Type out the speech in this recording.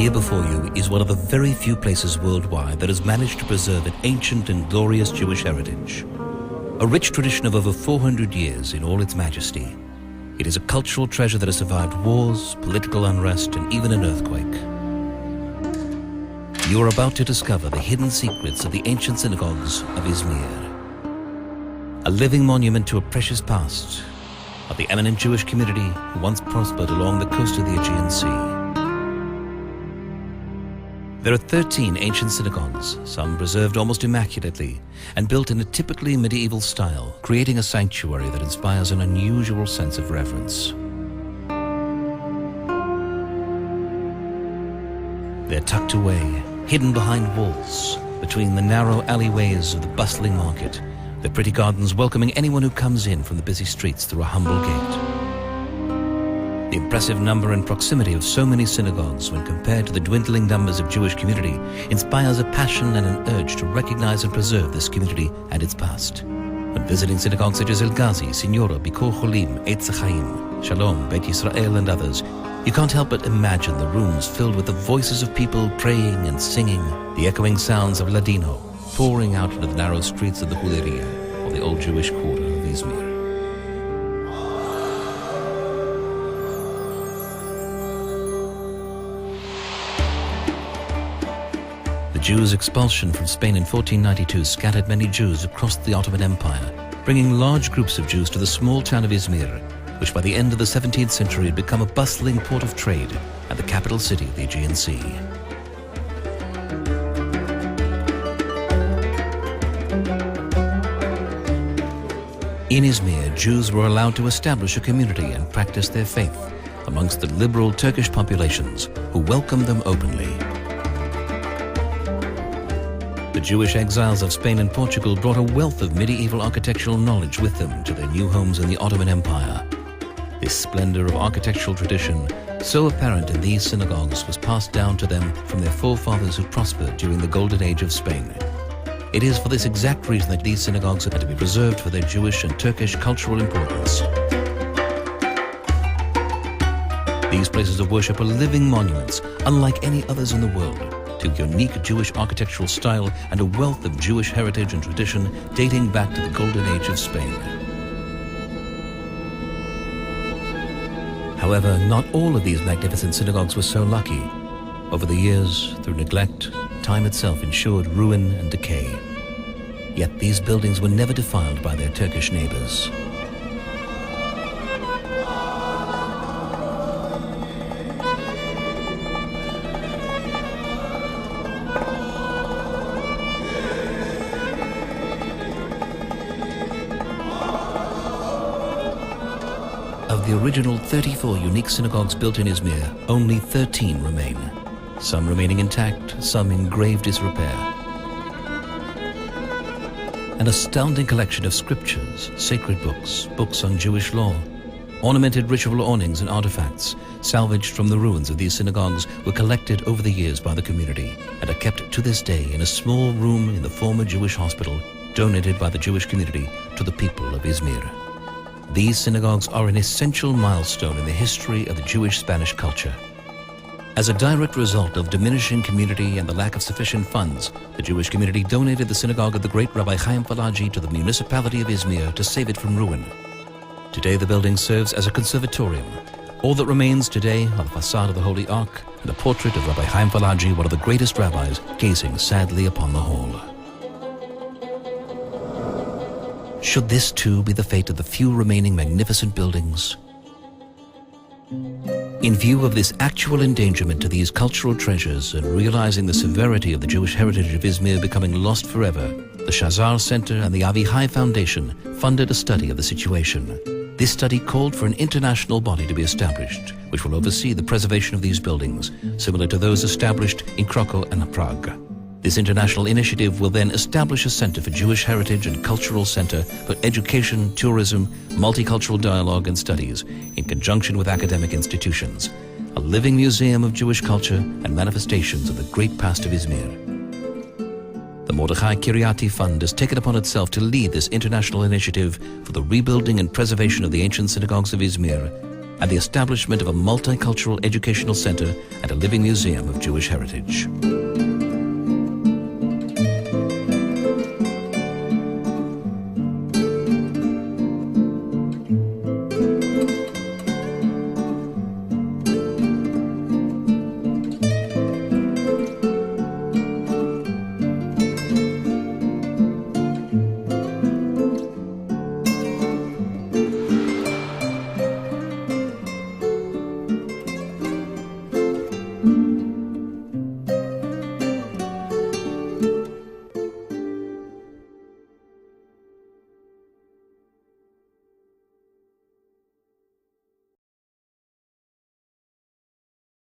Here before you is one of the very few places worldwide that has managed to preserve an ancient and glorious Jewish heritage. A rich tradition of over 400 years in all its majesty. It is a cultural treasure that has survived wars, political unrest, and even an earthquake. You are about to discover the hidden secrets of the ancient synagogues of Izmir. A living monument to a precious past of the eminent Jewish community who once prospered along the coast of the Aegean Sea. There are 13 ancient synagogues, some preserved almost immaculately and built in a typically medieval style, creating a sanctuary that inspires an unusual sense of reverence. They're tucked away, hidden behind walls, between the narrow alleyways of the bustling market, the pretty gardens welcoming anyone who comes in from the busy streets through a humble gate. The impressive number and proximity of so many synagogues when compared to the dwindling numbers of Jewish community inspires a passion and an urge to recognize and preserve this community and its past. When visiting synagogues such as El Ghazi, Signora, Bikur Cholim, Eitz Chaim, Shalom, Beit Yisrael and others, you can't help but imagine the rooms filled with the voices of people praying and singing, the echoing sounds of Ladino pouring out into the narrow streets of the Huleria, or the old Jewish quarter of Izmir. The Jews' expulsion from Spain in 1492 scattered many Jews across the Ottoman Empire, bringing large groups of Jews to the small town of Izmir, which by the end of the 17th century had become a bustling port of trade and the capital city of the Aegean Sea. In Izmir, Jews were allowed to establish a community and practice their faith amongst the liberal Turkish populations who welcomed them openly. The Jewish exiles of Spain and Portugal brought a wealth of medieval architectural knowledge with them to their new homes in the Ottoman Empire. This splendor of architectural tradition, so apparent in these synagogues, was passed down to them from their forefathers who prospered during the Golden Age of Spain. It is for this exact reason that these synagogues are to be preserved for their Jewish and Turkish cultural importance. These places of worship are living monuments, unlike any others in the world, to unique Jewish architectural style and a wealth of Jewish heritage and tradition dating back to the Golden Age of Spain. However, not all of these magnificent synagogues were so lucky. Over the years, through neglect, time itself ensured ruin and decay. Yet these buildings were never defiled by their Turkish neighbors. Of the original 34 unique synagogues built in Izmir, only 13 remain. Some remaining intact, some in grave disrepair. An astounding collection of scriptures, sacred books, books on Jewish law, ornamented ritual awnings and artifacts salvaged from the ruins of these synagogues were collected over the years by the community and are kept to this day in a small room in the former Jewish hospital donated by the Jewish community to the people of Izmir. These synagogues are an essential milestone in the history of the Jewish-Spanish culture. As a direct result of diminishing community and the lack of sufficient funds, the Jewish community donated the synagogue of the great Rabbi Chaim Falaji to the municipality of Izmir to save it from ruin. Today the building serves as a conservatorium. All that remains today are the facade of the Holy Ark and a portrait of Rabbi Chaim Falaji, one of the greatest rabbis, gazing sadly upon the hall. Should this too be the fate of the few remaining magnificent buildings? In view of this actual endangerment to these cultural treasures and realizing the severity of the Jewish heritage of Izmir becoming lost forever, the Shazar Center and the Avihai Foundation funded a study of the situation. This study called for an international body to be established, which will oversee the preservation of these buildings, similar to those established in Krakow and Prague. This international initiative will then establish a center for Jewish heritage and cultural center for education, tourism, multicultural dialogue and studies in conjunction with academic institutions, a living museum of Jewish culture and manifestations of the great past of Izmir. The Mordechai Kiryati Fund has taken upon itself to lead this international initiative for the rebuilding and preservation of the ancient synagogues of Izmir and the establishment of a multicultural educational center and a living museum of Jewish heritage.